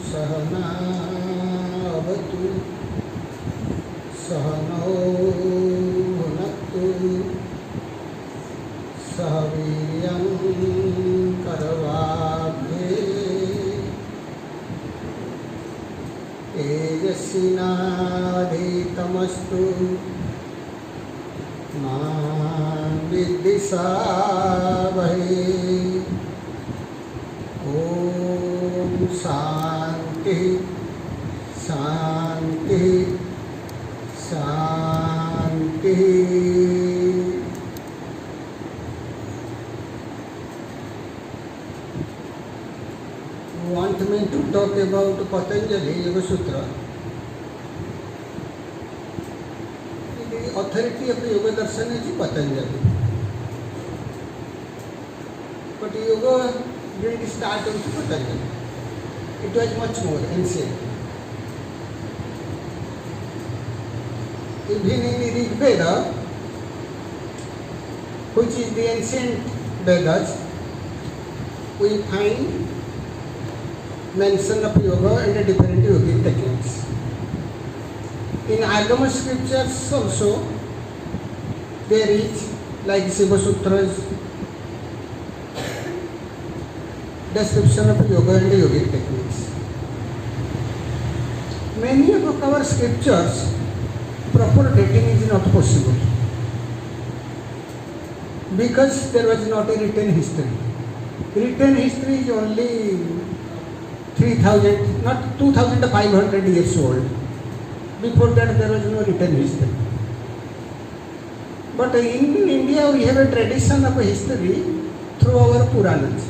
सहनावतु सहनौ भुनक्तु सह वीर्यं करवावहै तेजस्विनाधीतमस्तु मा विद्विषावहै। ओम शांति शांति शांति। Want me to talk about Patanjali Yoga Sutra? The authority of Yoga Darshan is Patanjali. But yoga didn't start with Patanjali. It was much more ancient. Even in the Rig Veda, which is the ancient Vedas, we find mention of yoga and different yogic techniques. In Agama scriptures also, there is, like Shiva Sutras, description of yoga and yogic techniques. Many of our scriptures, proper dating is not possible because there was not a written history. Written history is only 3000, not 2500 years old. Before that there was no written history. But in India we have a tradition of history through our Puranas.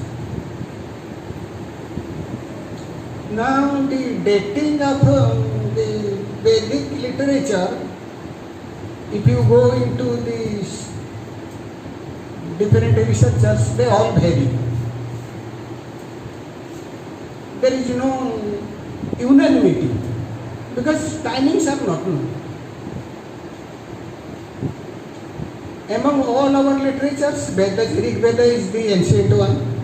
Now the dating of the Vedic literature, if you go into the different researchers, they all vary. There is no unanimity because timings are not known. Among all our literatures, Vedas, Rig Veda is the ancient one.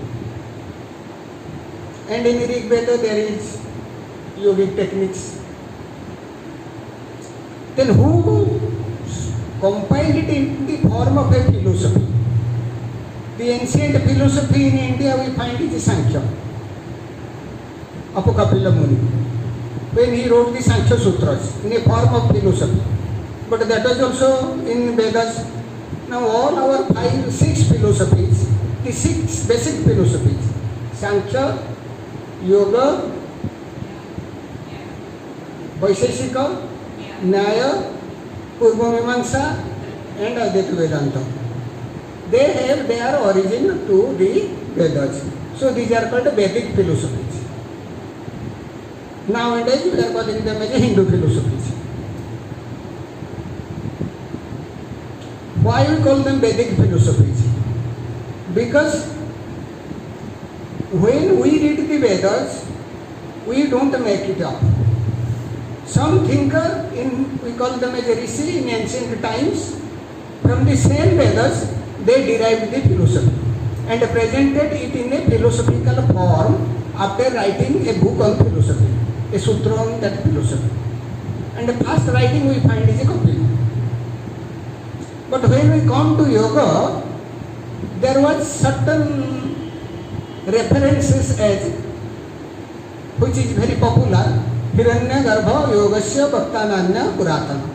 And in Rig Veda there is yogic techniques. Then who compiled it in the form of a philosophy? The ancient philosophy in India we find is Sankhya, of Kapila Muni, when he wrote the Sankhya Sutras in a form of philosophy. But that was also in Vedas. Now all our 6 philosophies, the 6 basic philosophies, Sankhya, Yoga, Vaisheshika, Nyaya, Purva Mimamsa and Advaita Vedanta. They have their origin to the Vedas. So these are called Vedic philosophies. Nowadays we are calling them as Hindu philosophies. Why we call them Vedic philosophies? Because when we read the Vedas, we don't make it up. Some thinker, we call them as a rishi in ancient times, from the same Vedas, they derived the philosophy and presented it in a philosophical form after writing a book on philosophy, a sutra on that philosophy. And the first writing we find is a Kapila. But when we come to yoga, there was certain references as, which is very popular, Hiranyagarbha Yogasya Bhaktananya Puratana.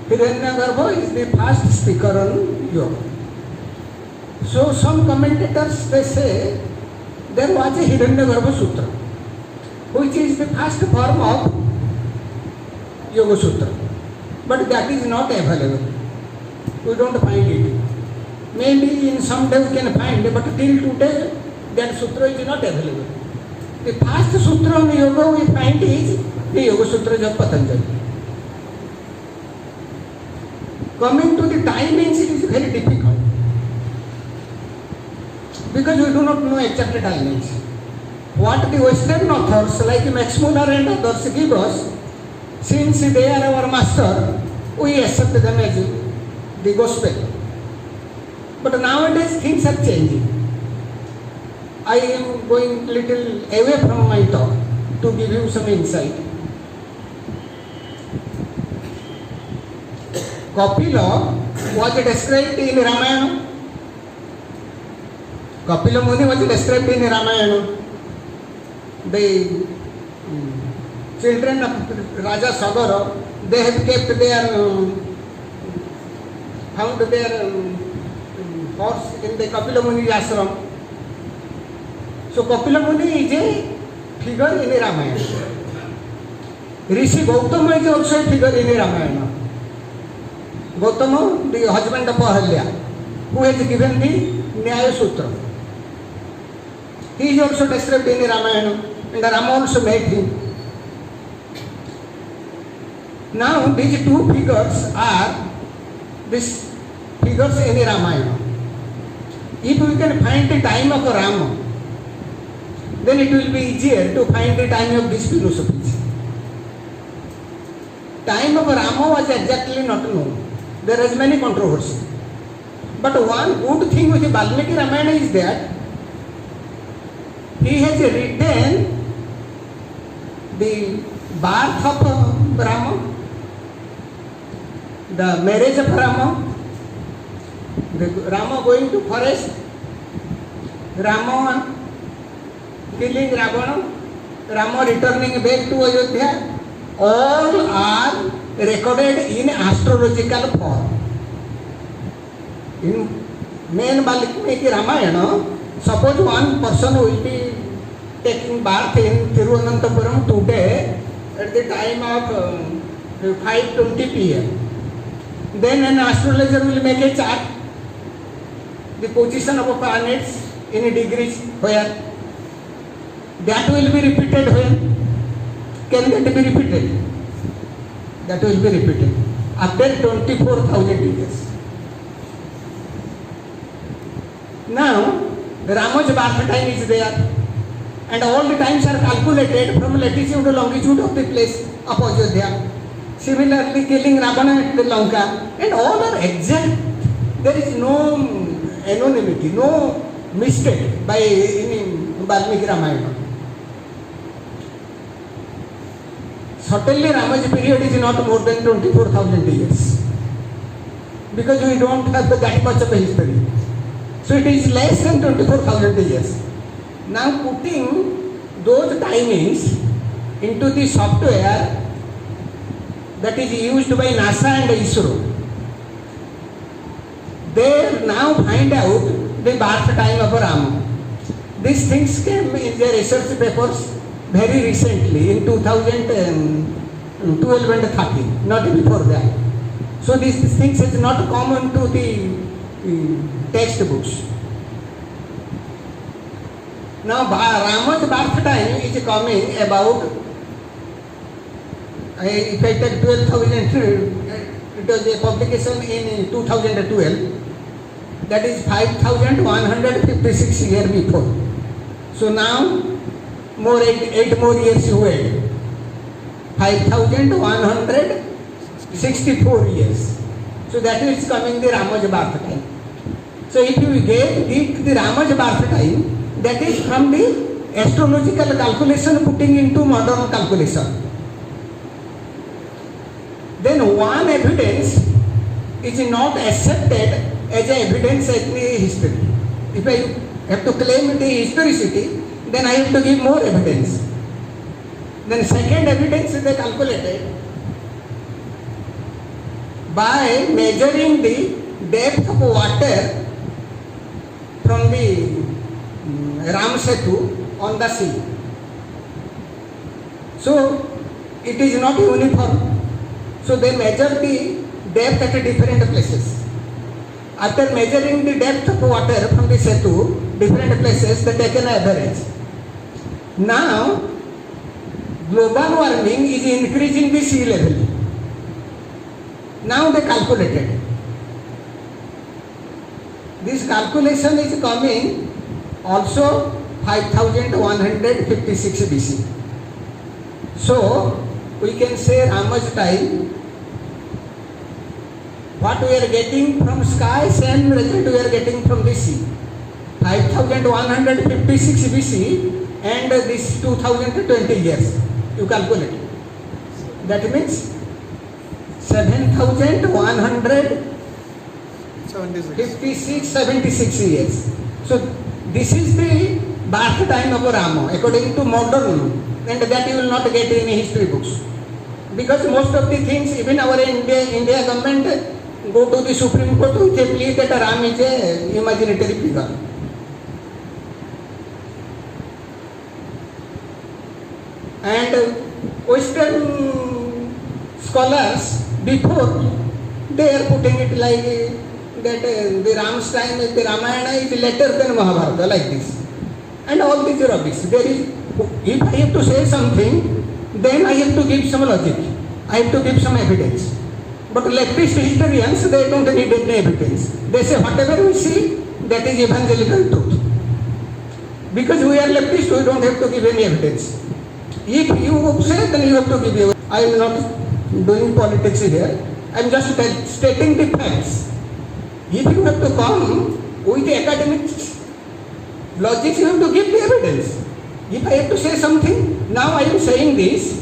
Hiranyagarbha is the first speaker on yoga. So some commentators, they say there was a Hiranyagarbha Sutra, which is the first form of Yoga Sutra. But that is not available. We don't find it. Maybe in some day we can find it, but till today that sutra is not available. The first sutra on yoga we find is the Yoga Sutras of Patanjali. Coming to the timings, it is very difficult because we do not know exact timings. What the Western authors like Max Muller and others give us, since they are our master, we accept them as the gospel. But nowadays things are changing. I am going little away from my talk to give you some insight. Kapila was described in Ramayana. Kapila Muni was described in Ramayana. The children of Raja Sagara, they have kept their found their horse in the Kapila Muni ashram. So Kapila Muni is a figure in Ramayana. Rishi Gautama is also a figure in Ramayana. Gautama, the husband of Ahalya, who has given the Nyaya Sutra. He is also described in Ramayana, and Rama also met him. Now these two figures are these figures in Ramayana. If we can find the time of Rama, then it will be easier to find the time of these philosophies. Time of Rama was exactly not known. There is many controversy. But one good thing with the Valmiki Ramayana is that he has written the birth of Rama, the marriage of Rama, the Rama going to forest, Rama killing Ravana, Rama returning back to Ayodhya, all are recorded in astrological form. In main Valmiki Ramayana, suppose one person will be taking birth in Thiruvananthapuram today at the time of 5:20 p.m. Then an astrologer will make a chart, the position of planets in degrees where. That will be repeated when? Can that be repeated? That will be repeated after 24,000 years. Now, Rama's birth time is there, and all the times are calculated from latitude and longitude of the place of Ayodhya. Similarly, killing Ravana at the Lanka, and all are exact. There is no anonymity, no mistake by in Valmiki Ramayana. Certainly, Rama's period is not more than 24,000 years, because we don't have that much of a history. So it is less than 24,000 years. Now putting those timings into the software that is used by NASA and ISRO, they now find out the birth time of Rama. These things came in their research papers very recently in 2012 and 13, not before that. So these things is not common to the textbooks. Now Rama's birth time is coming about, if I take 12,000, it was a publication in 2012, that is 5,156 years before. So now more 8 more years you wait, 5,164 years. So that is coming the Rama's birth time. So if you get the Rama's birth time, that is from the astrological calculation putting into modern calculation. Then one evidence is not accepted as a evidence in the history. If I have to claim the historicity, then I have to give more evidence. Then second evidence is calculated by measuring the depth of water from the Ram Setu on the sea. So it is not uniform. So they measure the depth at different places. After measuring the depth of water from the Setu, different places, they take an average. Now, global warming is increasing the sea level. Now they calculated. This calculation is coming also 5,156 BC. So, we can say Rama's time, what we are getting from sky, same result we are getting from the sea. 5156 BC and this 2020 years. You calculate. That means 7156-76 years. So this is the birth time of Rama according to modern, and that you will not get in history books. Because most of the things, even our India government go to the Supreme Court with a plea that Ram is a imaginary figure. And Western scholars, before, they are putting it like that the Ram's time, the Ramayana is later than Mahabharata, like this. And all these rubbish. There is, if I have to say something, then I have to give some logic. I have to give some evidence. But leftist historians, they don't need any evidence. They say whatever we see, that is evangelical truth. Because we are leftist, we don't have to give any evidence. If you say, then you have to give evidence. I am not doing politics here. I am just stating the facts. If you have to come with the academic logic, you have to give the evidence. If I have to say something, now I am saying this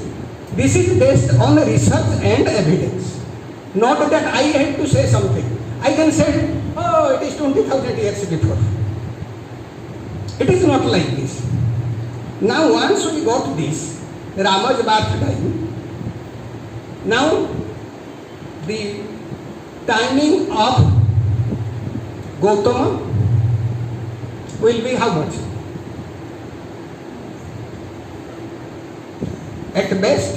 is based on research and evidence. Not that I have to say something. I can say, oh, it is 20,000 years before. It is not like this. Now once we got this, Rama's birth time, now the timing of Gautama will be how much? At best,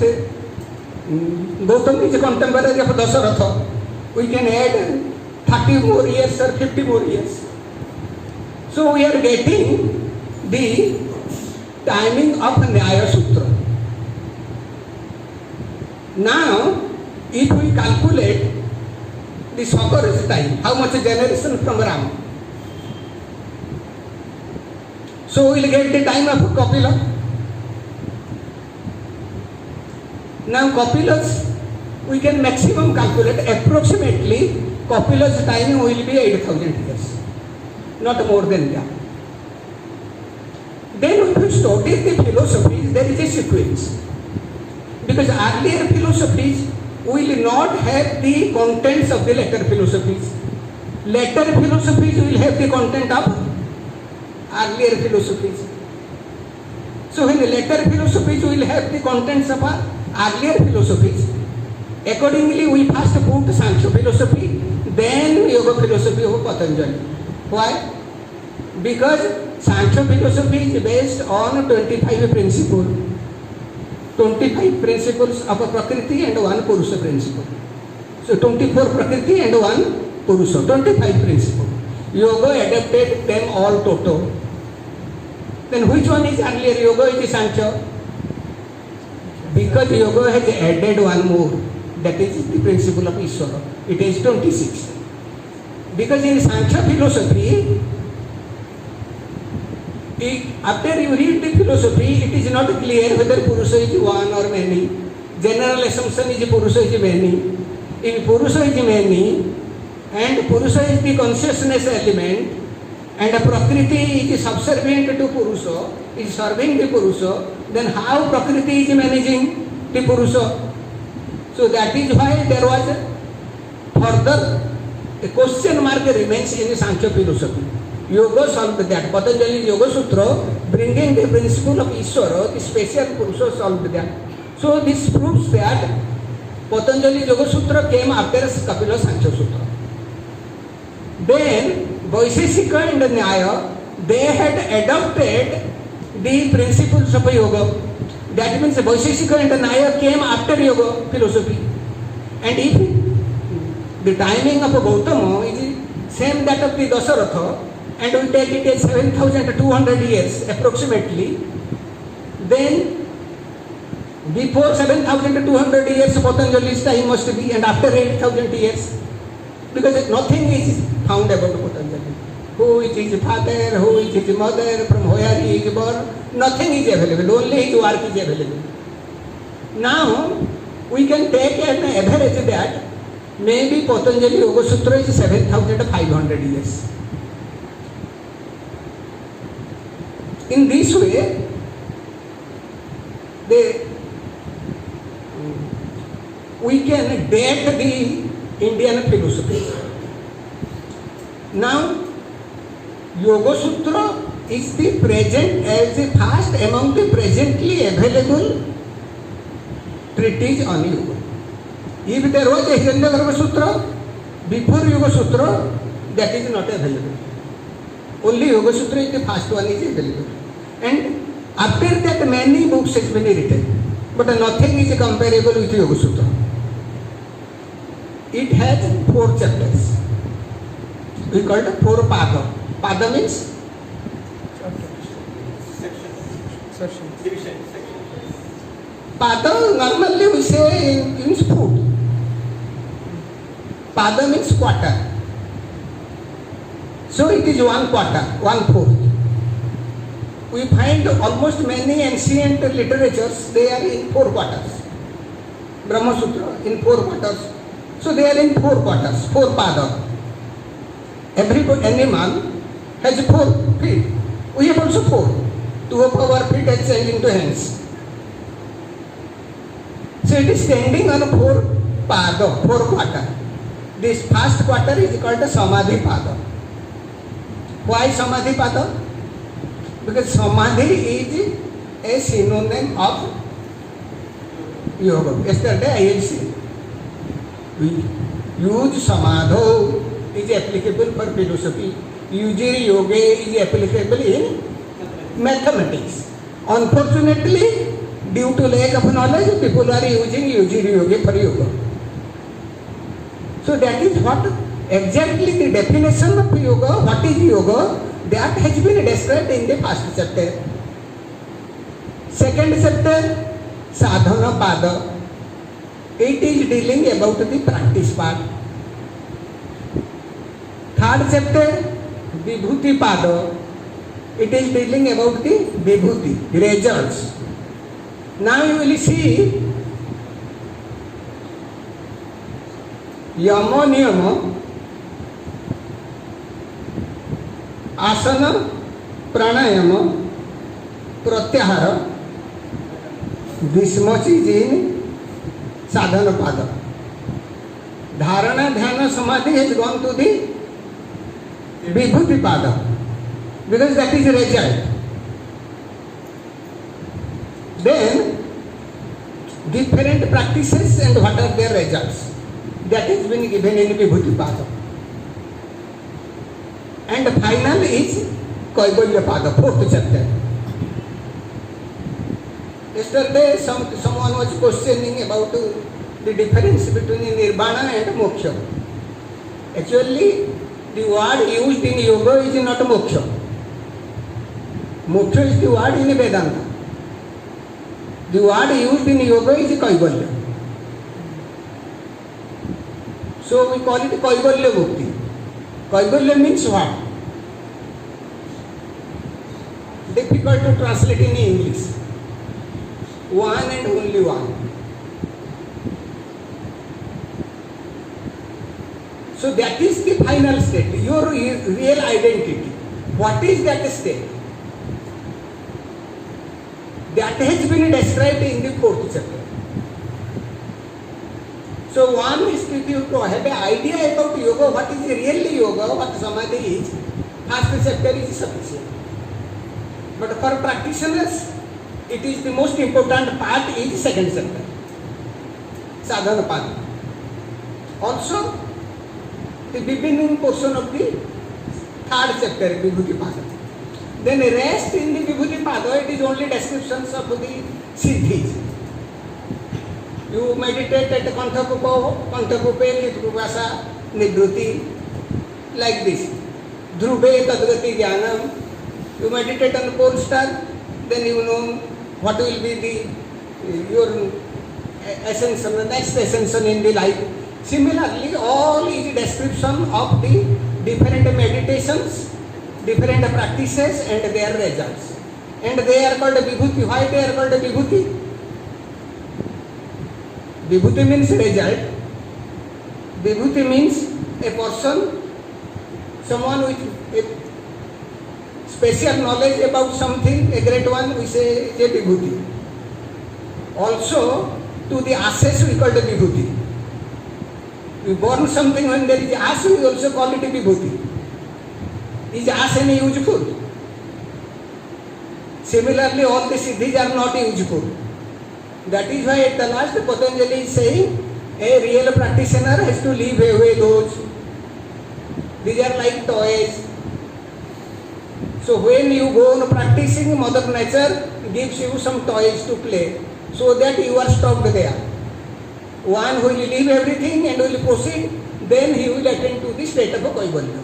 Gautama is a contemporary of Dasaratha. We can add 30 more years or 50 more years. So we are getting the timing of Nyaya Sutra. Now, if we calculate the Sakar's time, how much generation from Ram? So we will get the time of Kapila. Now Kapila's, we can maximum calculate approximately Kapila's time will be 8,000 years, not more than that. Then if we study the philosophies, there is a sequence. Because earlier philosophies will not have the contents of the later philosophies. Later philosophies will have the content of earlier philosophies. So when the later philosophies will have the contents of our earlier philosophies, accordingly we first put Sankhya philosophy, then Yoga philosophy of Patanjali. Why? Because Sankhya philosophy is based on 25 principles. 25 principles of a Prakriti and one Purusha principle. So 24 Prakriti and one Purusha, 25 principles. Yoga adapted them all total. Then which one is earlier, Yoga is Sankhya? Because Yoga has added one more, that is the principle of Ishvara. It is 26. Because in Sankhya philosophy, after you read the philosophy, it is not clear whether Purusha is one or many. General assumption is Purusha is many. If Purusha is many, and Purusha is the consciousness element, and a Prakriti is subservient to Purusha, is serving the Purusha, then how Prakriti is managing the Purusha? So that is why there was further a question mark remains in the Sankhya philosophy. Yoga solved that. Patanjali's Yoga Sutra, bringing the principle of Ishvara, the special Purusha, solved that. So this proves that Patanjali's Yoga Sutra came after Kapila's Sankhya Sutra. Then Vaisheshika and Nyaya, they had adopted the principles of yoga. That means Vaisheshika and Nyaya came after yoga philosophy. And if the timing of Gautama is same that of the Dasaratha, and we take it as 7,200 years approximately, then before 7,200 years Patanjali's time must be, and after 8,000 years, because nothing is found about Patanjali. Who is his father, who is his mother, from where he is born, nothing is available, only his work is available. Now, we can take an average that maybe Patanjali Yoga Sutra is 7,500 years. In this way, we can date the Indian philosophy. Now, Yoga Sutra is the present as the first among the presently available treatise on yoga. If there was a Hiranyagarbha Sutra before Yoga Sutra, that is not available. Only Yoga Sutra is the first one is available. And after that many books has been written, but nothing is comparable with Yoga Sutra. It has 4 chapters. We call it 4 pada. Pada means Section. pada normally we say in food. Pada means quarter. So it is 1 quarter, 1/4. We find almost many ancient literatures, they are in 4 quarters. Brahma Sutra in 4 quarters. So they are in 4 quarters, 4 pada. Every animal has 4 feet. We have also 4. 2 of our feet are changed into hands. So it is standing on 4 pada, 4 quarter. This first quarter is called the Samadhi pada. Why Samadhi pada? Because Samadhi is a synonym of yoga. Yesterday I had seen. We use Samadho is applicable for philosophy. Using yoga is applicable in mathematics. Unfortunately, due to lack of knowledge, people are using yoga for yoga. So that is what exactly the definition of yoga, what is yoga, that has been described in the first chapter. Second chapter, sadhana pada. It is dealing about the practice part. Third chapter, vibhuti pada. It is dealing about the vibhuti, results. Now you will see yama niyama, asana, pranayama, pratyahara. This much is in sadhana pada. Dharana, dhyana, samadhi has gone to the vibhuti pada because that is a result. Then different practices and what are their results, that has been given in vibhuti pada. And final is Kaivalya pada, 4th chapter. Yesterday someone was questioning about the difference between nirvana and moksha. Actually, the word used in yoga is not moksha. Moksha is the word in Vedanta. The word used in yoga is Kaivalya. So we call it Kaivalya Mukti. Kaivalya means what? Difficult to translate in English. One and only one. So that is the final state, your real identity. What is that state? That has been described in the 4th chapter. So one is to have an idea about yoga, what is really yoga, what samadhi is. First chapter is sufficient. But for practitioners, it is the most important part is 2nd chapter, sadhana pada. Also, the beginning portion of the 3rd chapter, vibhuti pada. Then the rest in the vibhuti pada, it is only descriptions of the siddhis. You meditate at Kanthakupa, Kitkrupasa, Nivruti, like this. Dhruve Tadgati Jnanam. You meditate on the pole star, then you know what will be your ascension, the next ascension in the life. Similarly, all is description of the different meditations, different practices and their results. And they are called vibhuti. Why they are called vibhuti? Vibhuti means result. Vibhuti means a person, someone with a special knowledge about something, a great one, we say is a vibhuti. Also, to the asses we call it vibhuti. We burn something when there is ash, we also call it vibhuti. Is ash any useful? Similarly, all the siddhis are not useful. That is why at the last Patanjali is saying, a real practitioner has to leave away those. These are like toys. So when you go on practicing, Mother Nature gives you some toys to play, so that you are stopped there. One will leave everything and will proceed, then he will attain to the state of Kaivalya.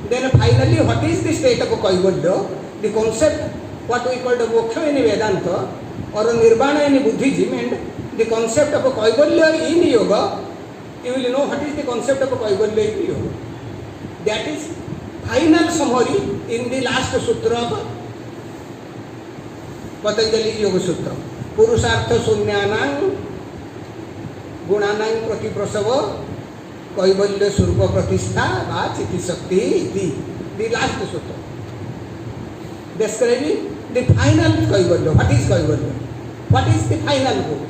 Then finally, what is the state of Kaivalya? The concept, what we call the moksha in Vedanta, or nirvana in Buddhism, and the concept of Kaivalya in yoga, you will know what is the concept of Kaivalya in yoga. That is final summary in the last sutra of Patanjali Yoga Sutra. Purusartha Sunyanang Gunanang Pratiprasava Kaivalya Surupa Pratistha Va Chiti Sakti iti. The last sutra. Describing the final Kaivalya. What is Kaivalya? What is the final goal?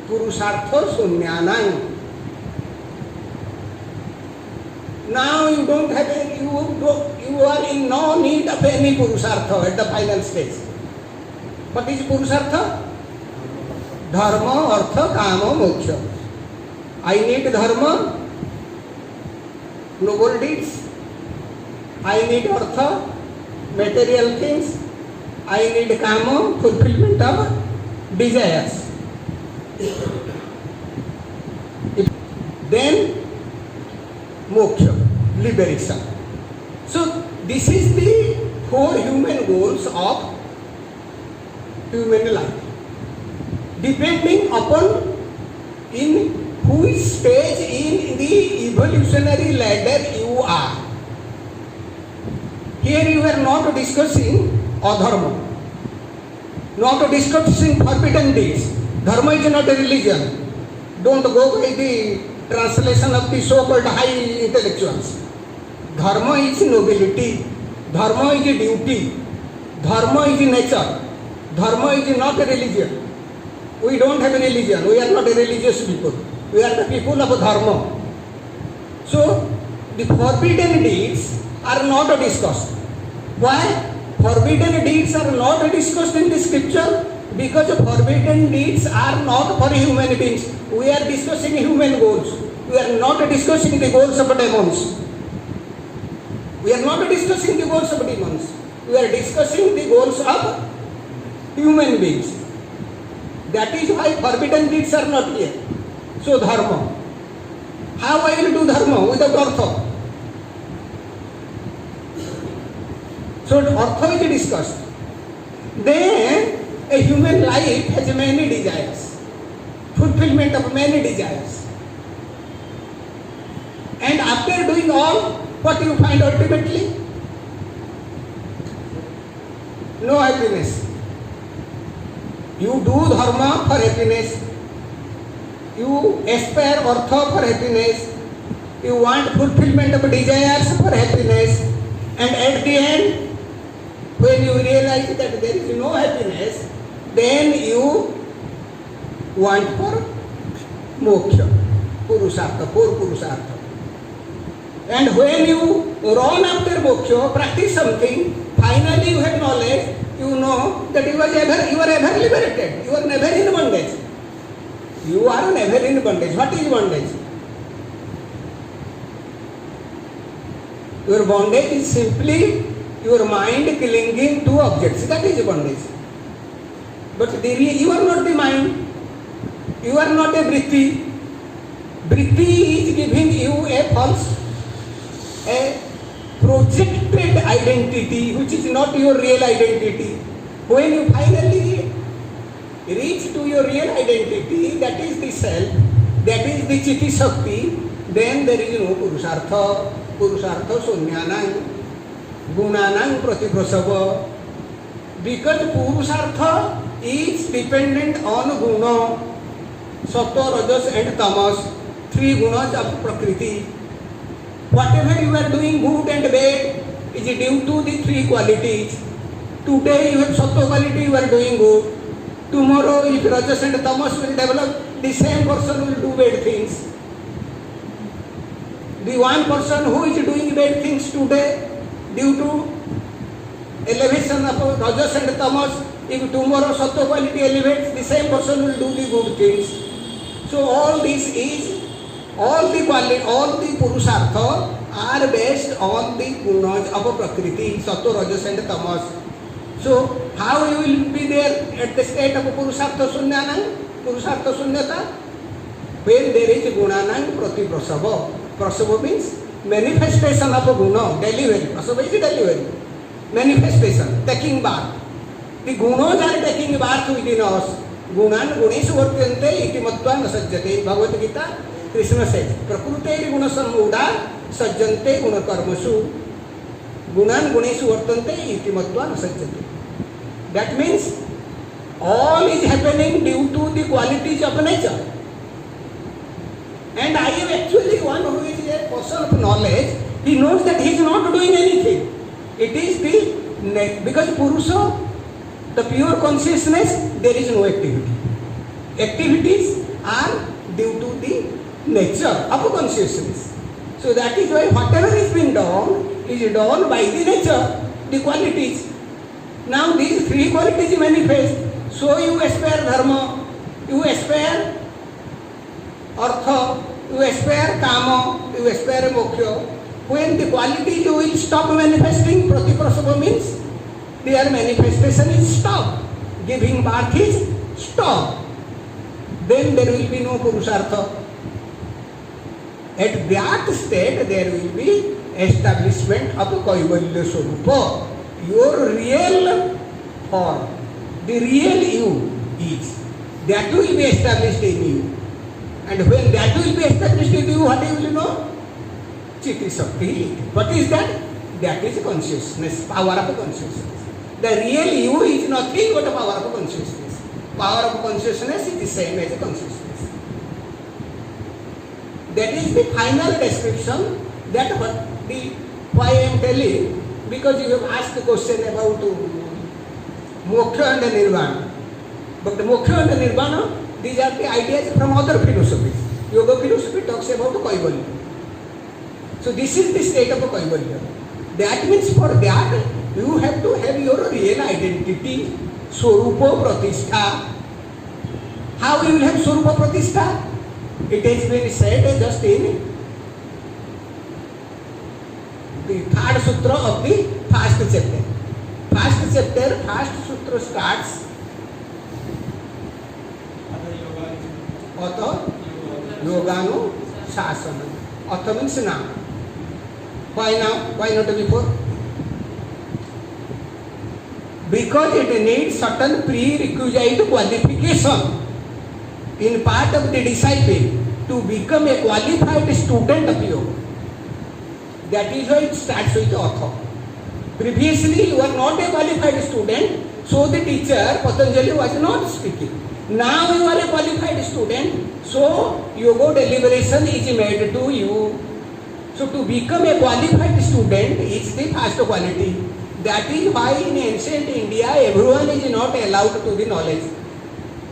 Purusartha Sunyanang. Now you don't have any, you are in no need of any Purusartha at the final stage. What is Purusartha? Dharma, Artha, Kama, Moksha. I need Dharma, noble deeds. I need Artha, material things. I need Kama, fulfillment of desires. Then Moksha, liberation. So this is the 4 human goals of human life. Depending upon in which stage in the evolutionary ladder you are. Here you are not discussing adharma, not discussing forbidden deeds. Dharma is not a religion. Don't go by the translation of the so-called high intellectuals. Dharma is nobility, dharma is duty, dharma is nature, dharma is not a religion. We don't have a religion, we are not a religious people, we are the people of dharma. So, the forbidden deeds are not discussed. Why? Forbidden deeds are not discussed in the scripture because forbidden deeds are not for human beings. We are discussing human goals. We are not discussing the goals of demons. We are not discussing the goals of demons. We are discussing the goals of human beings. That is why forbidden deeds are not here. So dharma. How I will do dharma? Without artha. So artha is discussed. Then a human life has many desires. Fulfillment of many desires. And after doing all, what you find ultimately? No happiness. You do dharma for happiness. You aspire artha for happiness. You want fulfillment of desires for happiness. And at the end, when you realize that there is no happiness, then you want for moksha, purusartha, for purusartha. And when you run after moksha, practice something, finally you have knowledge, you know that you are ever liberated. You are never in bondage. You are never in bondage. What is bondage? Your bondage is simply your mind clinging to objects. That is bondage. But you are not the mind. You are not a vritti. Vritti is giving you a false, a projected identity which is not your real identity. When you finally reach to your real identity, that is the self, that is the Chitti Shakti, then there is no Purusartha, Purusartha Sunyanang, Gunanang Pratiprasava. Because Purusartha is dependent on Guna, Sattva, Rajas and Tamas, 3 gunas of Prakriti. Whatever you are doing, good and bad, is due to the three qualities. Today you have sattva quality, you are doing good. Tomorrow if rajas and tamas will develop, the same person will do bad things. The one person who is doing bad things today due to elevation of rajas and tamas, if tomorrow sattva quality elevates, the same person will do the good things. So all this is, all the quality, all the purusartha are based on the gunas of prakriti, sattva, rajas and tamas. So how you will be there at the state of purusartha sunyana, purusartha sunyata? When there is gunanang pratiprasava. Prasava means manifestation of a guna, delivery. Prasava is delivery. Manifestation, taking birth. The gunas are taking birth within us. Gunan guneshu vartyante iti matva na sajjate. Bhagavad Gita, Krishna says, prakruteri guna sammuda sajjante guna karmasu. Gunan guneshu vartante iti matva na sajjate. That means all is happening due to the qualities of nature. And I am actually one who is a person of knowledge. He knows that he is not doing anything. It is the, because Purusha, the pure consciousness, there is no activity. Activities are due to the nature of consciousness. So that is why whatever is being done is done by the nature, the qualities. Now these three qualities manifest. So you aspire dharma, you aspire artha, you aspire kama, you aspire moksha. When the qualities you will stop manifesting, pratiprasava means their manifestation is stopped. Giving birth is stopped. Then there will be no purusartha. At that state there will be establishment of kaivalya swarupa. Your real form, the real you is, that will be established in you. And when that will be established in you, what you will know? Chitti Shakti. What is that? That is consciousness, power of consciousness. The real you is nothing but a power of consciousness. Power of consciousness is the same as consciousness. That is the final description. That what the why I am telling, because you have asked the question about moksha and nirvana. But the moksha and nirvana, these are the ideas from other philosophies. Yoga philosophy talks about kaivalya. So this is the state of kaivalya. That means for that you have to have your real identity, swarupa pratishtha. How you will have swarupa pratishtha? It has been said just in the third sutra of the first chapter. First chapter, first sutra starts Atha Yoganu Sasana. Atha means now. Why now? Why not before? Because it needs certain prerequisite qualification in part of the disciple to become a qualified student of yoga. That is why it starts with Atha. Previously you are not a qualified student, so the teacher Patanjali was not speaking. Now you are a qualified student, so yoga deliberation is made to you. So to become a qualified student is the first quality. That is why in ancient India everyone is not allowed to the knowledge.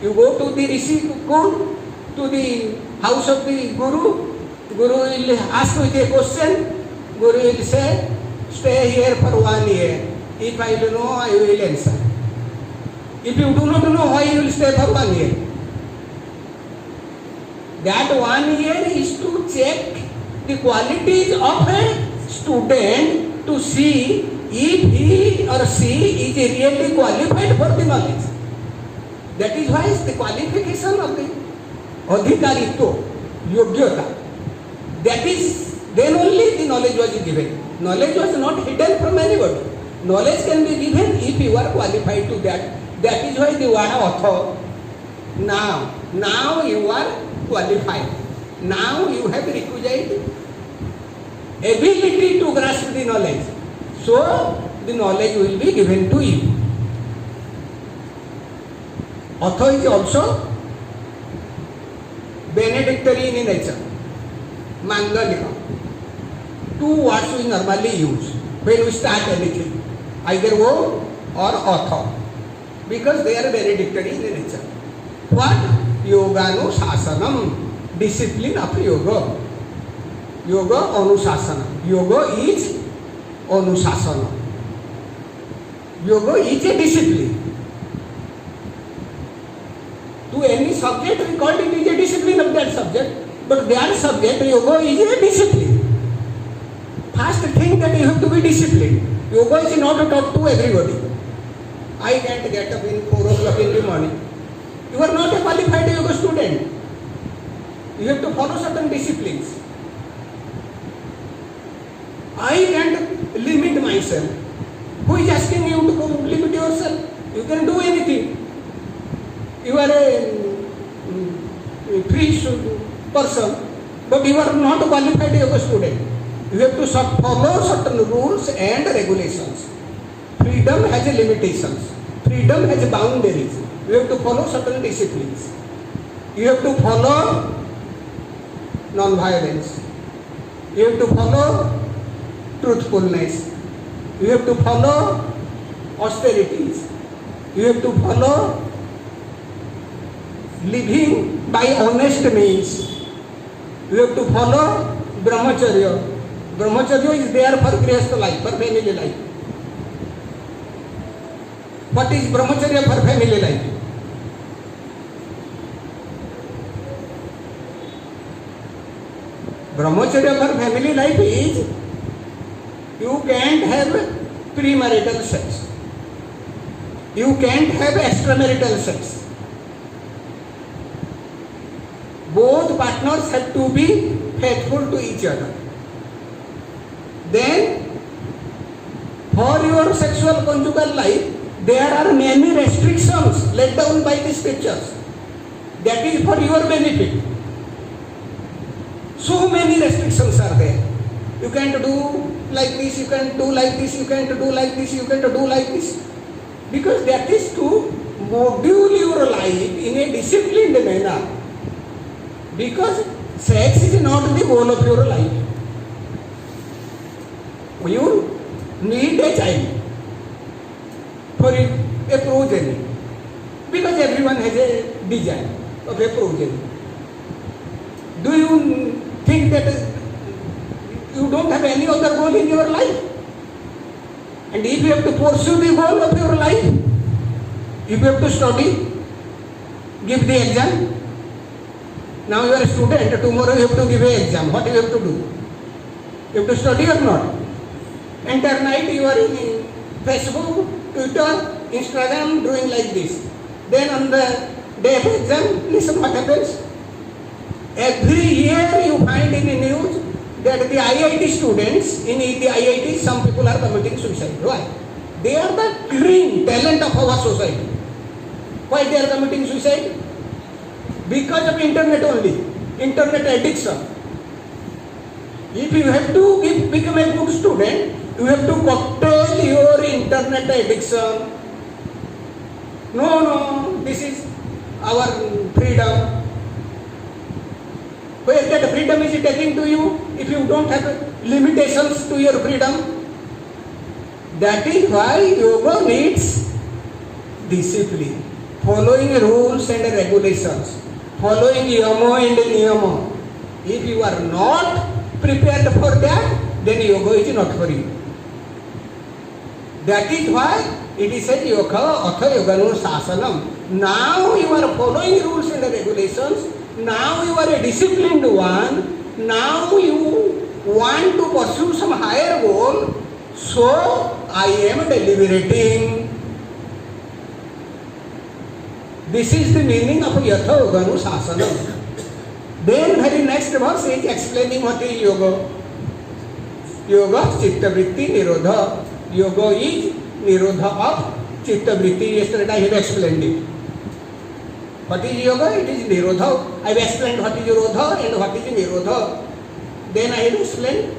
You go to the Rishi Kund, to the house of the Guru, Guru will ask with a question, Guru will say, stay here for 1 year. If I don't know, I will answer. If you do not know why you will stay for 1 year. That 1 year is to check the qualities of a student to see if he or she is really qualified for the knowledge. That is why the qualification of the adhikaritva, yogyata. That is, then only the knowledge was given. Knowledge was not hidden from anybody. Knowledge can be given if you are qualified to that. That is why the word Atha. Now you are qualified. Now you have requisite ability to grasp the knowledge. So the knowledge will be given to you. Atha is also benedictory in nature. Mangandika. Two words we normally use. when we start anything, either O or author, because they are valedictory in nature. What? Yoganusasanam, discipline of yoga. Yoga anusasana. Yoga is anusasana. Yoga is a discipline. To any subject we call it is a discipline of that subject, but their subject yoga is a discipline. First thing that you have to be disciplined. Yoga is not taught to everybody. I can't get up in 4 o'clock in the morning. You are not a qualified yoga student. You have to follow certain disciplines. I can't limit myself. Who is asking you to limit yourself? You can do anything. You are a free person, but you are not a qualified yoga student. You have to follow certain rules and regulations. Freedom has limitations. Freedom has boundaries. You have to follow certain disciplines. You have to follow non-violence. You have to follow truthfulness. You have to follow austerities. You have to follow living by honest means. You have to follow brahmacharya. Brahmacharya is there for grihastha life, for family life. What is brahmacharya for family life? Brahmacharya for family life is you can't have premarital sex. You can't have extramarital sex. Both partners have to be faithful to each other. Then, for your sexual conjugal life, there are many restrictions laid down by the scriptures. That is for your benefit. So many restrictions are there. You can't do like this, you can't do like this, you can't do like this, you can't do like this. Because that is to module your life in a disciplined manner. Because sex is not the goal of your life. You need a child for a progeny. Because everyone has a desire of a progeny. Do you think that you don't have any other goal in your life? And if you have to pursue the goal of your life, if you have to study, give the exam. Now you are a student, tomorrow you have to give an exam. What do you have to do? You have to study or not? Entire night you are in Facebook, Twitter, Instagram doing like this. Then on the day of exam, listen what happens. Every year you find in the news that the IIT students, in the IIT some people are committing suicide. Why? They are the green talent of our society. Why they are committing suicide? Because of internet only. Internet addiction. If you have to become a good student, you have to curtail your internet addiction. No, this is our freedom. Where that freedom is taking to you if you don't have limitations to your freedom? That is why yoga needs discipline, following rules and regulations, following yama and niyama. If you are not prepared for that, then yoga is not for you. That is why it is said yoga atha yoganusasanam. Now you are following rules and regulations. Now you are a disciplined one. Now you want to pursue some higher goal. So I am deliberating. This is the meaning of yatha yoganusasanam. Then very next verse is explaining what is yoga. Yoga chitta vritti nirodha. Yoga is nirodha of chitta vritti. Yesterday I have explained it. What is yoga? It is nirodha. I have explained what is nirodha and what is nirodha. Then I have explained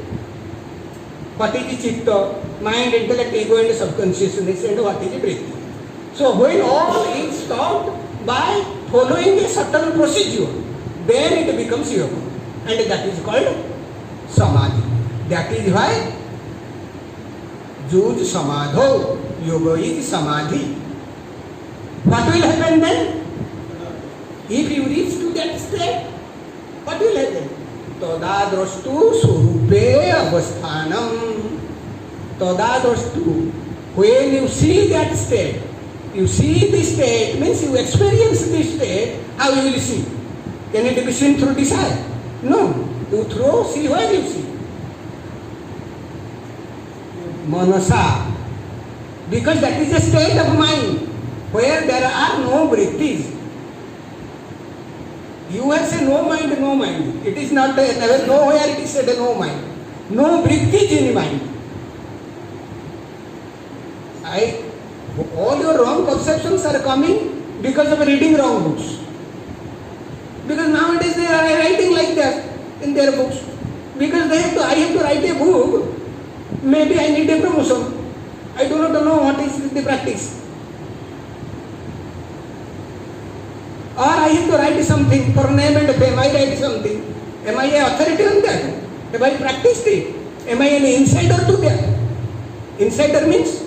what is chitta, mind, intellect, ego and subconsciousness, and what is vritti. So when all is taught by following a certain procedure, then it becomes yoga. And that is called samadhi. That is why Juj samadho. Yoga is samadhi. What will happen then? If you reach to that state, what will happen? Tadadrastu surupe avasthanam. Tadadrastu. When you see that state, you see this state, means you experience this state, how you will see? Can it be seen through desire? No. You see where you see. Manasa. Because that is a state of mind where there are no vrittis. You have said no mind, no mind. It is not there. Nowhere it is said no mind. No vrittis in mind. All your wrong perceptions are coming because of reading wrong books. Because nowadays they are writing like that in their books. Because I have to write a book. Maybe I need a promotion. I do not know what is the practice. Or I have to write something for name and fame. I write something. Am I an authority on that? Have I practiced it? Am I an insider to that? Insider means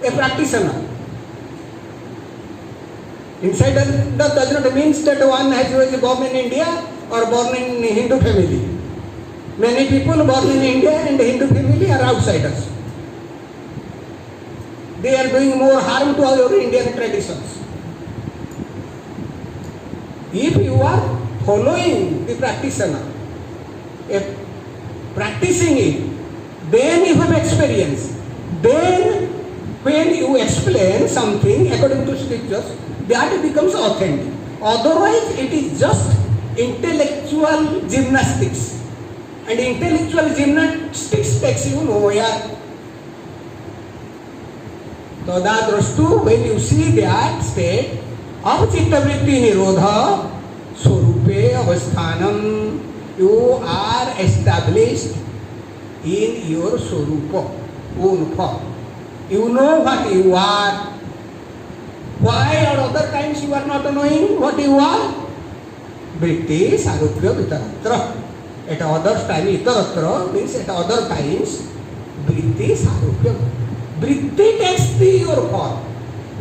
a practitioner. Insider does not mean that one was born in India or born in Hindu family. Many people born in India and Hindu family are outsiders. They are doing more harm to our Indian traditions. If you are following the practitioner, practicing it, then you have experience. Then when you explain something according to scriptures, that becomes authentic. Otherwise, it is just intellectual gymnastics. And intellectual gymnastics takes you nowhere. Tadadrastu, when you see that state of chittavritti nirodha, swarupe avasthanam, you are established in your swarupa, own form. You know what you are. Why at other times you are not knowing what you are? Vritti sarupya vitaratra. At other time, itaratra means at other times, vritti sarupya. Vritti takes your form.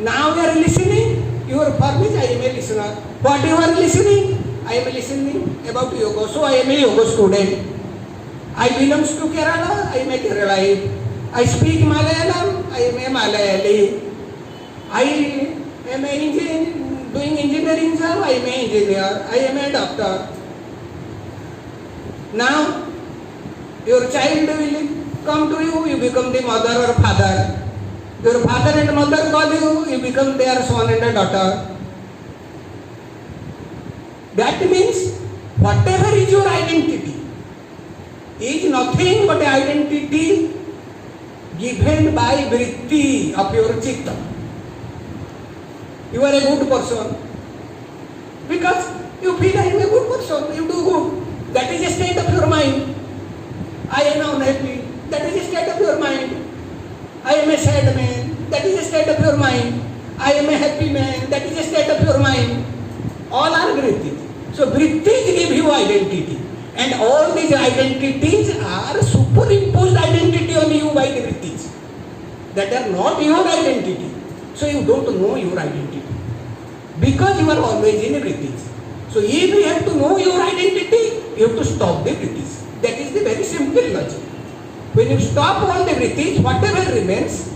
Now you are listening, your form is I am a listener. What you are listening? I am listening about yoga. So I am a yoga student. I belong to Kerala, I am a Keralite. I speak Malayalam, I am a Malayali. I am doing engineering job, I am an engineer. I am a doctor. Now, your child will come to you, you become the mother or father. Your father and mother call you, you become their son and a daughter. That means, whatever is your identity, is nothing but identity given by vritti of your chitta. You are a good person because you feel I am a good person, you do good. That is a state of your mind. I am unhappy. That is a state of your mind. I am a sad man. That is a state of your mind. I am a happy man. That is a state of your mind. All are vrittis. So vrittis give you identity. And all these identities are superimposed identity on you by the vrittis. That are not your identity. So you don't know your identity. Because you are always in vrittis. So if you have to know your identity, you have to stop the vrittis. That is the very simple logic. When you stop all the vrittis, whatever remains,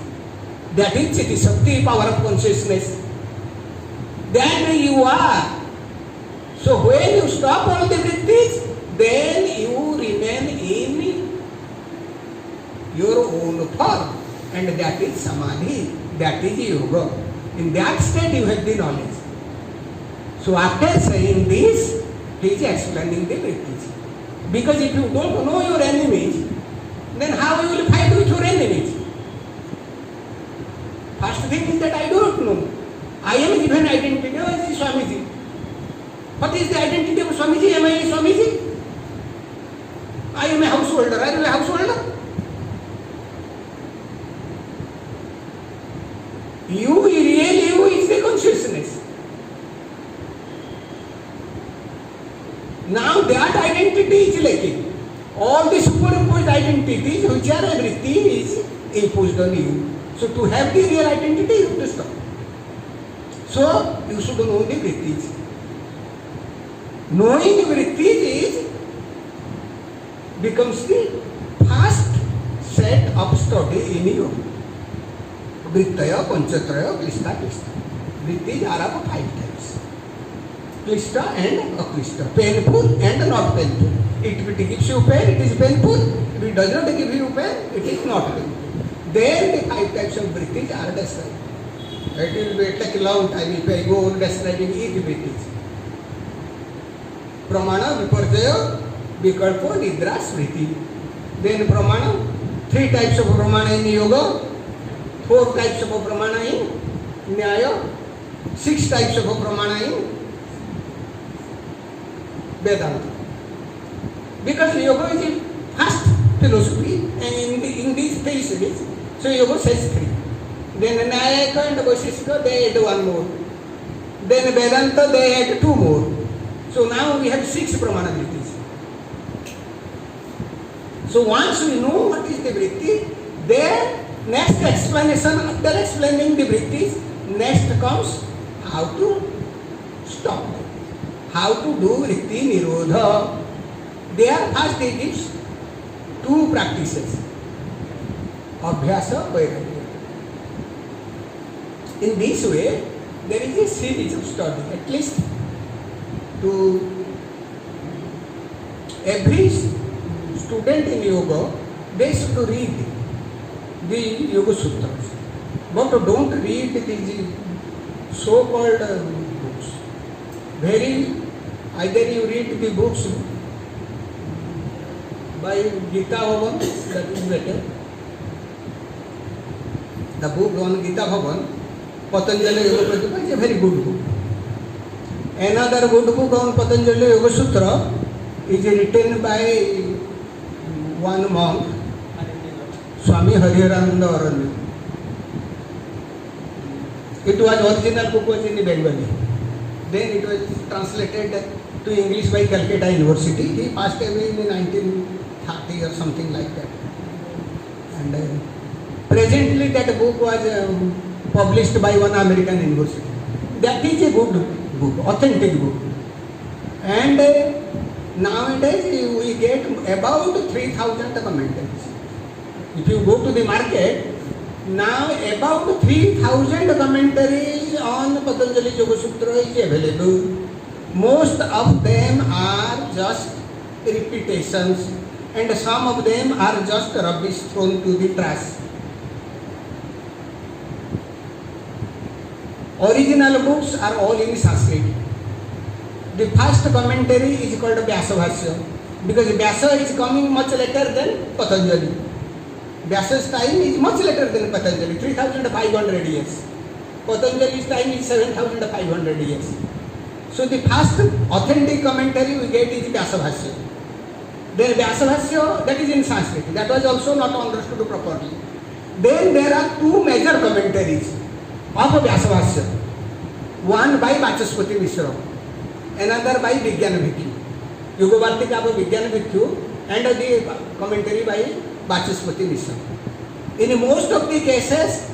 that is Chitti Shakti, power of consciousness. That you are. So when you stop all the vrittis, then you remain in your own form. And that is Samadhi, that is Yoga. In that state you have the knowledge. So after saying this, he is explaining the vrittis. Because if you don't know your enemies, then how you will fight with your enemies? First thing is that I don't know. I am given identity as Swamiji. What is the identity of Swamiji? Am I a Swamiji? I am a householder. Are you a householder? You, real you is the consciousness. Now that identity is lacking. All the superimposed identities which are vrittis imposed on you. So to have the real identity, you have to stop. So you should know the vrittis. Knowing vrittis becomes the first set of study in you. Vrittaya, Panchatraya, Klishta, Klishta. Vrittis are of 5 types. Klishta and aklishta. Painful and not painful. If it gives you pain, it is painful. If it does not give you pain, it is not painful. Then the 5 types of vrittis are described. It will take a long time if I go on describing each vrittis. Pramana, Viparjaya, Vikalpa, Nidra, Smriti. Then Pramana, 3 types of Pramana in Yoga, 4 types of Pramana in Nyaya, 6 types of Pramana in Vedanta. Because Yoga is a first philosophy and in these 3 series, so Yoga says 3. Then Nyaya and Vaisheshika, they add 1 more. Then Vedanta, they add 2 more. So now we have 6 Pramana vrittis. So once we know what is the vritti, then next explanation, after explaining the vrittis, next comes how to stop them. How to do vritti nirodha. There first it is 2 practices. Abhyasa, vairagya. In this way, there is a series of study, at least to every student in yoga, they should read the Yoga Sutras. But don't read these so-called books. Either you read the books by Gita Bhavan, that is better. The book on Gita Bhavan, Patanjali Yoga Pratipha, is a very good book. Another good book on Patanjali Yoga Sutra is written by one monk, Swami Hariharananda Aranya. It was original book was in Bengali. Then it was translated to English by Calcutta University. He passed away in 1930 or something like that. And presently that book was published by one American university. That is a good book, authentic book. And nowadays we get about 3,000 commentaries. If you go to the market, now about 3,000 commentaries on Patanjali Yoga Sutra is available. Most of them are just repetitions and some of them are just rubbish thrown to the trash. Original books are all in Sanskrit. The first commentary is called Vyasa Bhashya because Vyasa is coming much later than Patanjali. Vyasa's time is much later than Patanjali, 3,500 years. Patanjali's time is 7,500 years. So the first authentic commentary we get is Vyasa Bhashya. Then Vyasa Bhashya, that is in Sanskrit. That was also not understood properly. Then there are 2 major commentaries of Vyasa Bhashya. One by Vachaspati Mishra, another by Vijnana Bhikkhu. Yoga Vartika by Vijnana Bhikkhu and the commentary by Vachaspati Mishra. In most of the cases,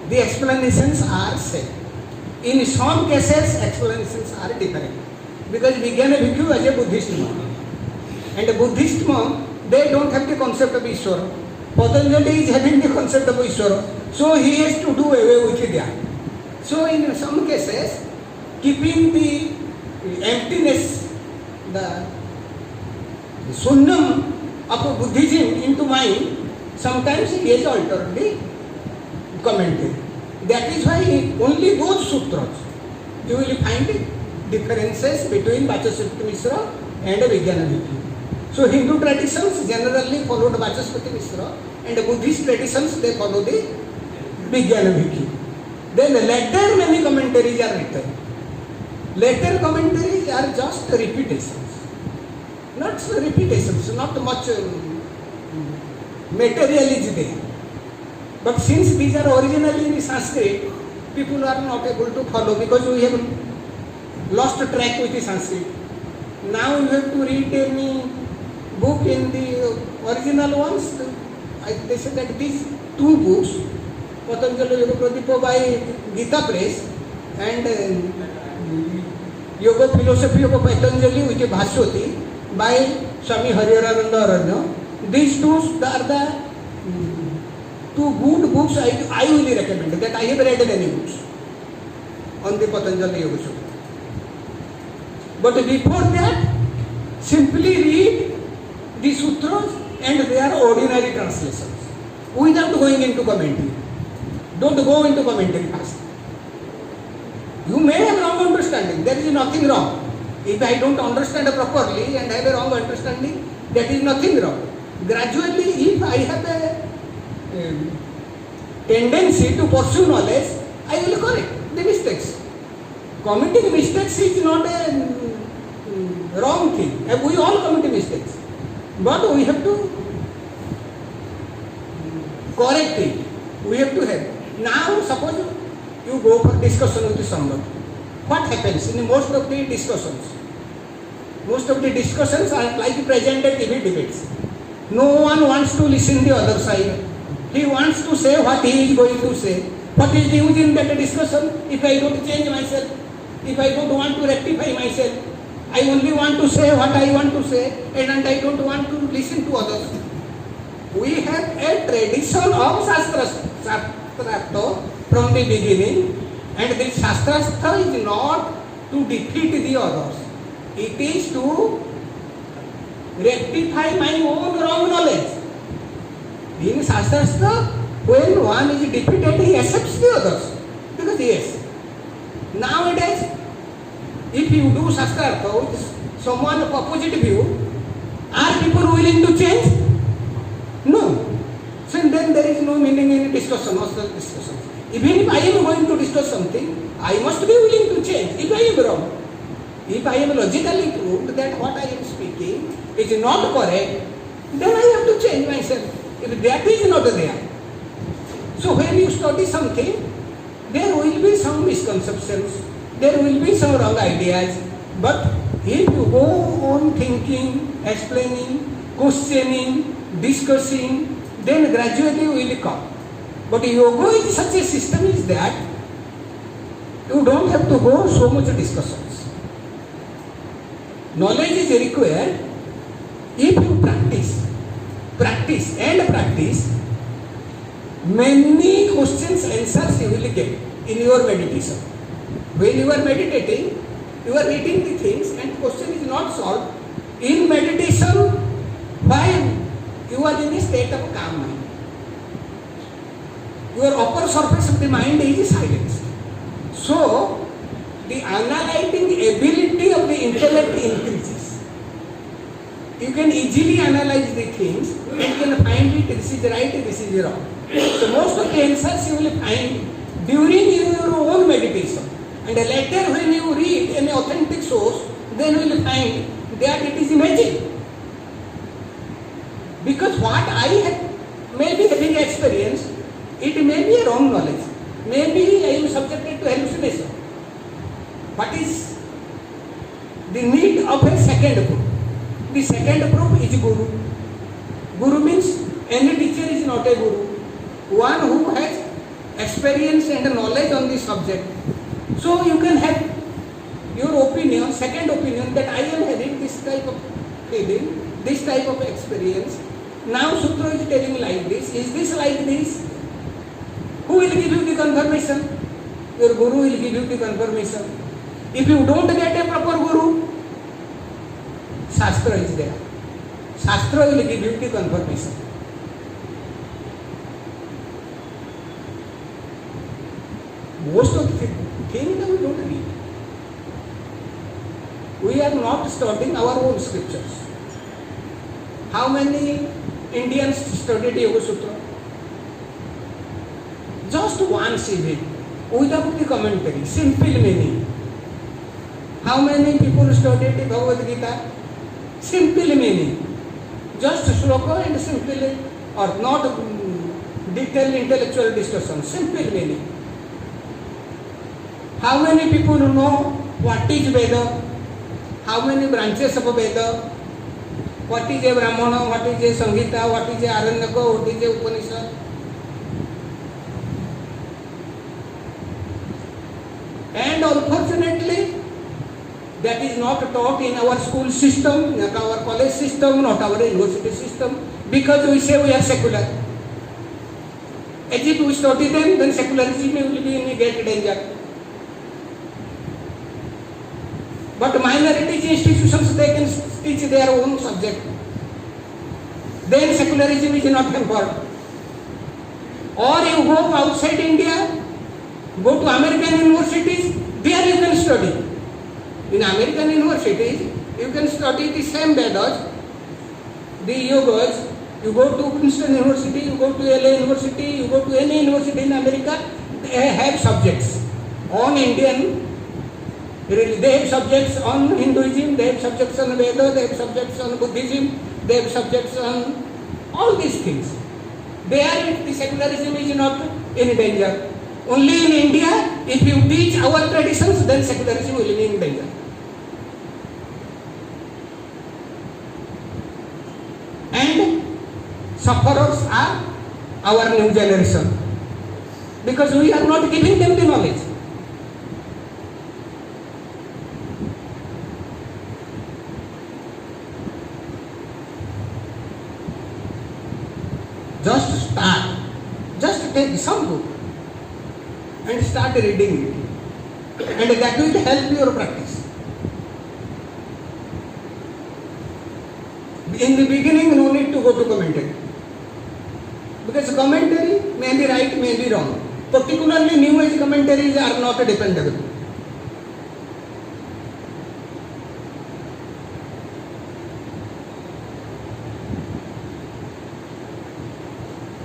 the explanations are same. In some cases, explanations are different. Because Vijnana Bhikkhu is a Buddhist monk. And a Buddhist monk, they don't have the concept of Ishvara. Patanjali is having the concept of Ishvara. So he has to do away with that. So in some cases, keeping the emptiness, the sunnam of Buddhism into mind, sometimes he has altered the commentary. That is why only those sutras you will find differences between Vachaspati Mishra and Vijnana Bhikkhu. So Hindu traditions generally followed Vachaspati Mishra and Buddhist traditions they follow the Vijnana Bhikkhu. Then later many commentaries are written. Later commentaries are just repetitions. Not repetitions, not much material is there. But since these are originally in Sanskrit, people are not able to follow because we have lost track with the Sanskrit. Now you have to read any book in the original ones, they say that these two books, Patanjali Yoga Pradipa by Gita Press and Yoga Philosophy of Patanjali with Bhaswati by Swami Hariharananda Aranya, these two are the two good books I will recommend, that I have read many books on the Patanjali Yoga Sutra. But before that, simply read the sutras and their ordinary translations without going into commentary. Don't go into commentary first. You may have wrong understanding, there is nothing wrong. If I don't understand properly and have a wrong understanding, that is nothing wrong. Gradually, if I have a tendency to pursue knowledge, I will correct the mistakes. Committing mistakes is not a wrong thing. We all commit mistakes. But we have to correct it. We have to help. Now, suppose you go for discussion with somebody. What happens in most of the discussions? Most of the discussions are like present at TV debates. No one wants to listen the other side. He wants to say what he is going to say. What is the use in that discussion if I don't change myself? If I don't want to rectify myself? I only want to say what I want to say and I don't want to listen to others. We have a tradition of Shastrastra from the beginning, and this Shastrastra is not to defeat the others. It is to rectify my own wrong knowledge. In Shastrastra, when one is defeated, he accepts the others. Because yes, nowadays, if you do Shastrartha with someone of opposite view, are people willing to change? No. So then there is no meaning in discussion, hostile discussion. Even if I am going to discuss something, I must be willing to change if I am wrong. If I am logically proved that what I am speaking is not correct, then I have to change myself. If that is not there. So when you study something, there will be some misconceptions, there will be some wrong ideas, but if you go on thinking, explaining, questioning, discussing, then gradually will come. But yoga is such a system is that you don't have to go so much discussions. Knowledge is required if you practice, many questions, answers you will get in your meditation. When you are meditating, you are reading the things and question is not solved. In meditation, while you are in a state of calm mind, your upper surface of the mind is silenced. So, the analyzing ability of the intellect increases. You can easily analyze the things and can find it, this is right, this is wrong. So most of the answers you will find during your own meditation. And later when you read an authentic source, then you will find that it is magic. Because what I have maybe having experience, it may be a wrong knowledge. Maybe I am subjected to hallucination. What is the need of a second proof? The second proof is Guru. Guru means any teacher is not a Guru. One who has experience and knowledge on the subject. So you can have your opinion, second opinion, that I am having this type of feeling, this type of experience. Now Sutra is telling like this. Is this like this? Who will give you the confirmation? Your Guru will give you the confirmation. If you don't get a proper Guru, Shastra is there. Shastra will give you the confirmation. Most of the things we don't read. We are not studying our own scriptures. How many Indians studied Yoga Sutra? Just once even, without the commentary, simple meaning. How many people studied the Bhagavad Gita? Simple meaning. Just shloka and simple, or not detailed intellectual discussion, simple meaning. How many people know what is Veda? How many branches of Veda? What is a Brahmana, what is a Samhita, what is a Aranyaka, what is a Upanishad? And unfortunately, that is not taught in our school system, not our college system, not our university system, because we say we are secular. As if we study them, then secularism will be in great danger. But minorities institutions, they can teach their own subject. Then secularism is not hampered. Or you go outside India, go to American universities, there you can study. In American universities, you can study the same Vedas, the yogas. You go to Princeton University, you go to LA University, you go to any university in America, they have subjects on Indian. They have subjects on Hinduism, they have subjects on Veda, they have subjects on Buddhism, they have subjects on all these things. There, the secularism is not in danger. Only in India, if you teach our traditions, then secularism will be in danger. And sufferers are our new generation, because we are not giving them the knowledge. Just start. Just take some book and start reading it. And that will help your practice. In the beginning, no need to go to commentary. Because commentary may be right, may be wrong. Particularly New Age commentaries are not dependable.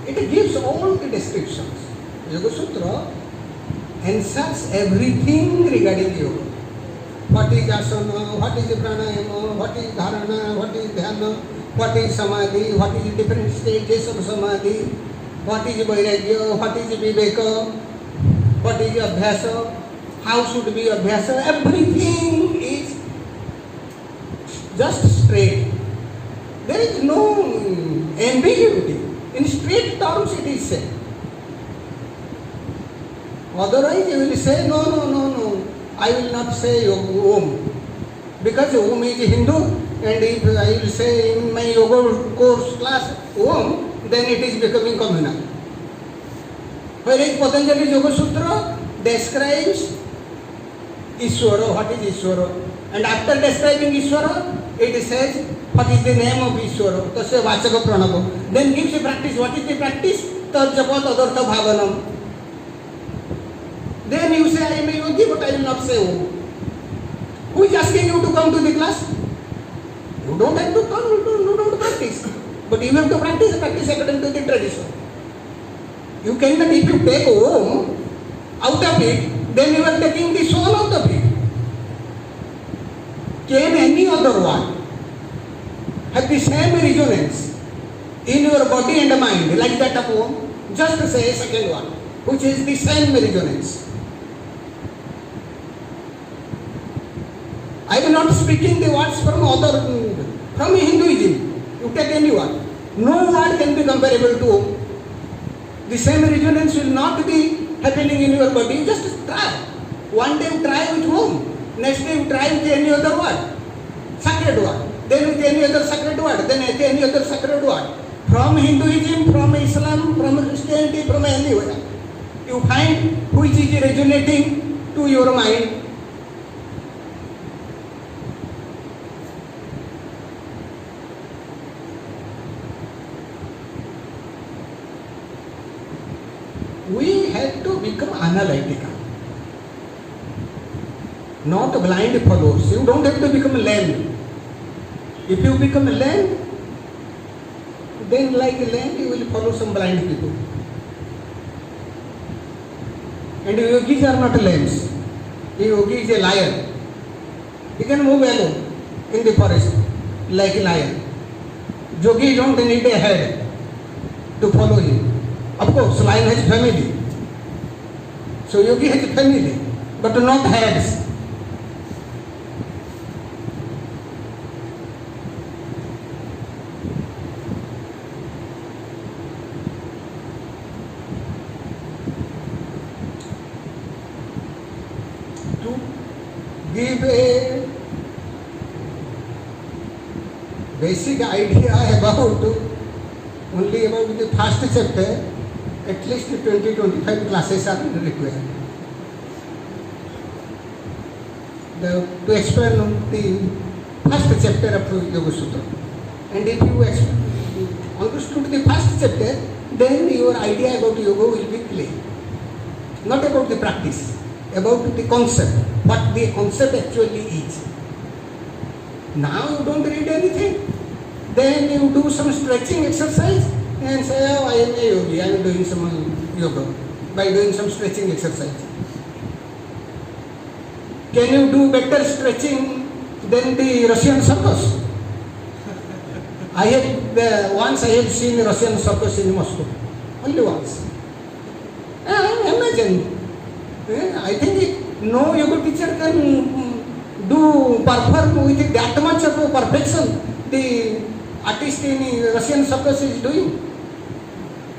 It gives all the descriptions. Yoga Sutra answers everything regarding yoga. What is asana, what is pranayama, what is dharana, what is dhyana, what is samadhi, what is different stages of samadhi, what is vairagya, what is viveka, what is abhyasa, how should be abhyasa. Everything is just straight. There is no ambiguity. In straight terms it is said. Otherwise you will say, no, I will not say Om. Because Om is Hindu, and if I will say in my yoga course class Om, then it is becoming communal. Whereas Patanjali Yoga Sutra describes Ishvara, what is Ishvara. And after describing Ishvara, it says, what is the name of Ishvara? Tasya Vachaka Pranava. Then gives a practice. What is the practice? Tad-japa tadartha bhavanam. Then you say, I am a yogi, but I will not say Om. Who is asking you to come to the class? You don't have to come, you don't practice. But you have to practice according to the tradition. You cannot, if you take Om out of it, then you are taking the soul out of it. Can any other one have the same resonance in your body and mind like that of Om? Just say a second one, which is the same resonance. I am not speaking the words from Hinduism. You take any one. No word can be comparable to Om. The same resonance will not be happening in your body. Just try. One day try with Om. Next day try with any other word. Sacred word. Then with any other sacred word. Then with any other sacred word. From Hinduism, from Islam, from Christianity, from anywhere. You find which is resonating to your mind. We have to become analytical, not blind followers. You don't have to become lame. If you become lame, then like lame, you will follow some blind people. And yogis are not lambs. The yogi is a lion. He can move alone in the forest like a lion. Yogi don't need a head to follow him. Of course, lion has family. So yogi has a family, but not heads. to give a basic idea about the first chapter. At least 20-25 classes are required to explain the first chapter of Yoga Sutra. And if you understood the first chapter, then your idea about yoga will be clear. Not about the practice, about the concept, what the concept actually is. Now you don't read anything. Then you do some stretching exercise and say, oh, I am a yogi, I am doing some yoga by doing some stretching exercise. Can you do better stretching than the Russian circus? Once I have seen Russian circus in Moscow. Only once. Imagine. I think no yoga teacher can perform with that much of perfection the artist in Russian circus is doing.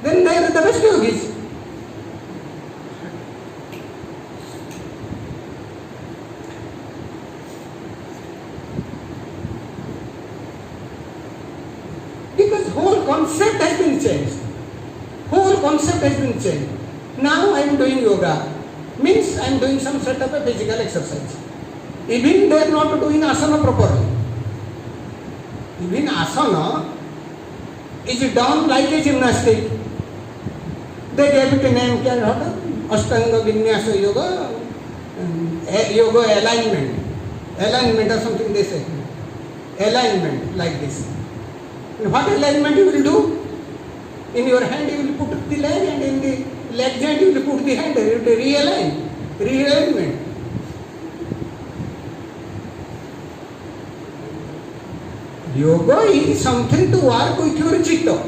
Then they are the best yogis. Because whole concept has been changed. Whole concept has been changed. Now I am doing yoga. Means I am doing some sort of a physical exercise. Even they are not doing asana properly. Even asana is done like a gymnastic. They gave it a name, Ashtanga Vinyasa Yoga, yoga alignment. Alignment or something they say. Alignment like this. And what alignment you will do? In your hand you will put the leg and in the leg joint you will put the hand. You will realign. Realignment. Yoga is something to work with your chitta.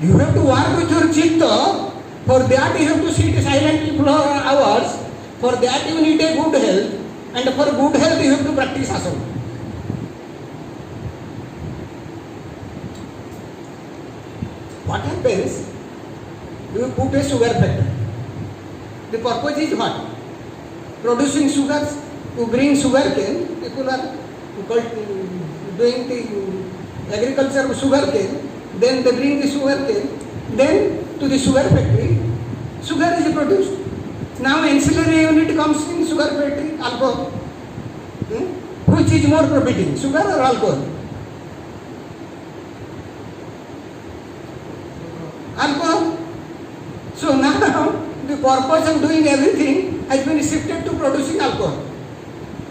You have to work with your chitta. For that you have to sit silently for hours. For that you need a good health. And for good health you have to practice asana. What happens? You put a sugar factory. The purpose is what? Producing sugars. You bring sugar cane. People are doing the agriculture of sugar cane. Then they bring the sugar cane. Then to the sugar factory, sugar is produced. Now ancillary unit comes in sugar factory, alcohol. Which is more profiting, sugar or alcohol? Alcohol. So now the purpose of doing everything has been shifted to producing alcohol.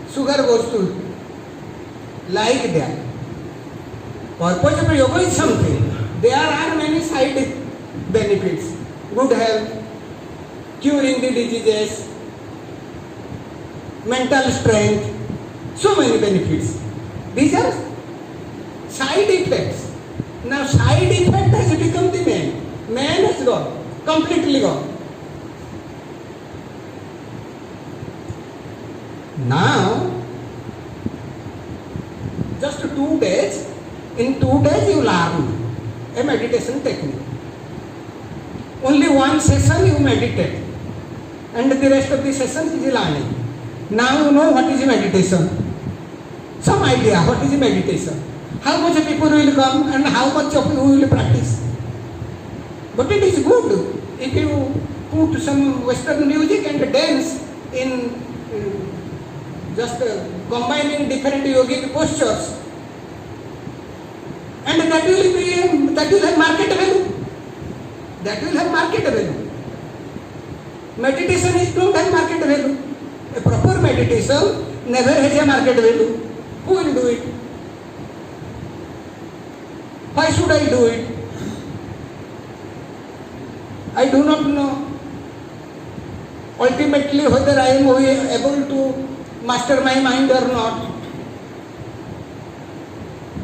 Sugar goes to like that. Purpose of yoga is something. There are many side benefits. Good health, curing the diseases, mental strength, so many benefits. These are side effects. Now side effect has become the main. Man has gone, completely gone. Now, just 2 days, in 2 days you learn a meditation technique. Only one session you meditate and the rest of the session is learning. Now you know what is meditation. Some idea what is meditation. How much people will come and how much of you will practice. But it is good if you put some Western music and dance in just combining different yogic postures, and that will have market value. That will have market value. Meditation is don't have market value. A proper meditation never has a market value. Who will do it? Why should I do it? I do not know ultimately whether I am able to master my mind or not.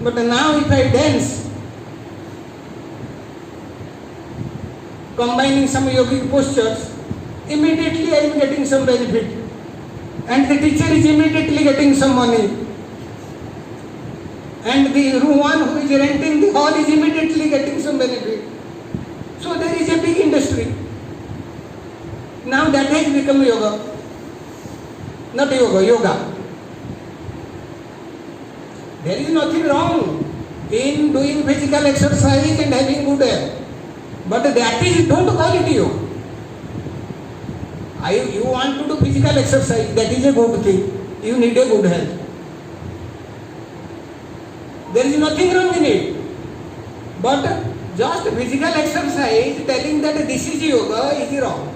But now if I dance, combining some yogic postures, immediately I am getting some benefit. And the teacher is immediately getting some money. And the one who is renting the hall is immediately getting some benefit. So there is a big industry. Now that has become yoga. not yoga, yoga. There is nothing wrong in doing physical exercise and having good health. But that is, don't call it yoga. You want to do physical exercise, that is a good thing. You need a good health. There is nothing wrong in it. But just physical exercise telling that this is yoga is wrong.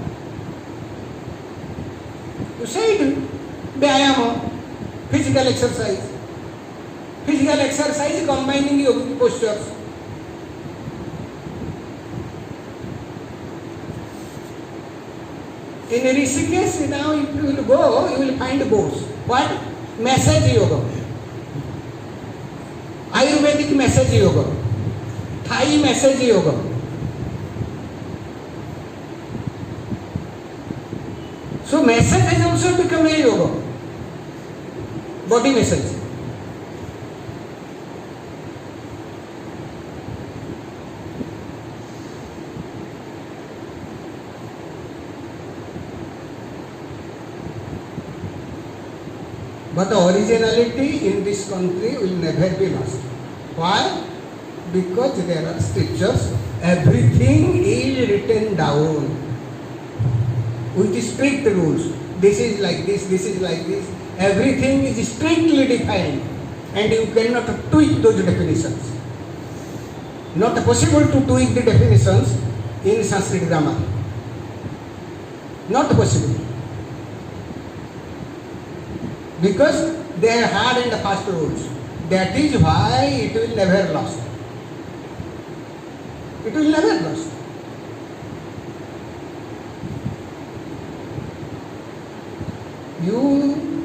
You said vyayama, physical exercise. Physical exercise combining yogic postures. In Rishikesh now if you will go, you will find boards. What? Massage yoga. Ayurvedic massage yoga. Thai massage yoga. So massage has also become a yoga. Body massage. But the originality in this country will never be lost. Why? Because there are scriptures, everything is written down with strict rules. This is like this is like this. Everything is strictly defined and you cannot tweak those definitions. Not possible to tweak the definitions in Sanskrit grammar. Not possible. Because they are hard and fast rules. That is why it will never lost. It will never lost.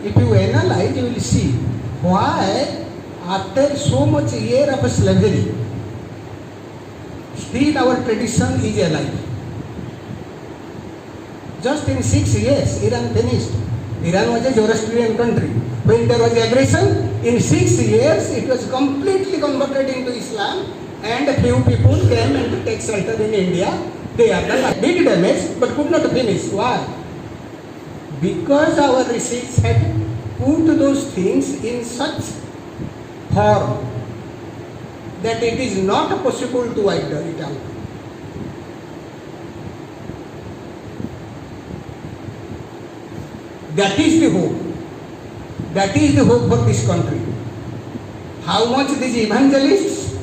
If you analyze, you will see why after so much year of slavery, still our tradition is alive. Just in 6 years, Iran finished. Iran was a Zoroastrian country. When there was aggression, in 6 years it was completely converted into Islam and a few people came and take shelter in India. They are done big damage but could not finish. Why? Because our rishis had put those things in such form that it is not possible to wipe it out. That is the hope. That is the hope for this country. How much these evangelists,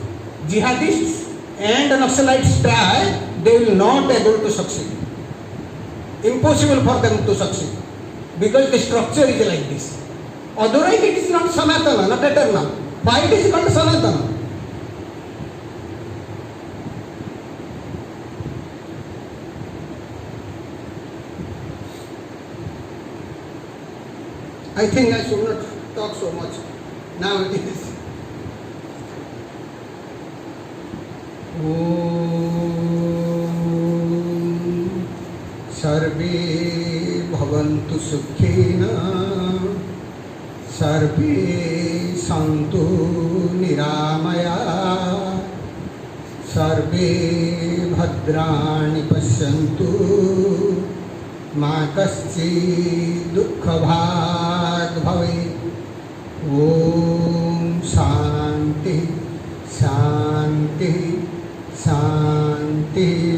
jihadists and Naxalites try, they will not able to succeed. Impossible for them to succeed. Because the structure is like this. Otherwise it is not Sanatana, not eternal. Why it is called Sanatana? I think I should not talk so much nowadays. Om Sarve Bhavantu Sukhena Sarve Santu Niramaya Sarve Bhadrani Pashyantu Ma Kaschid Dukkha Bhag Bhave. Om Shanti Shanti Shanti.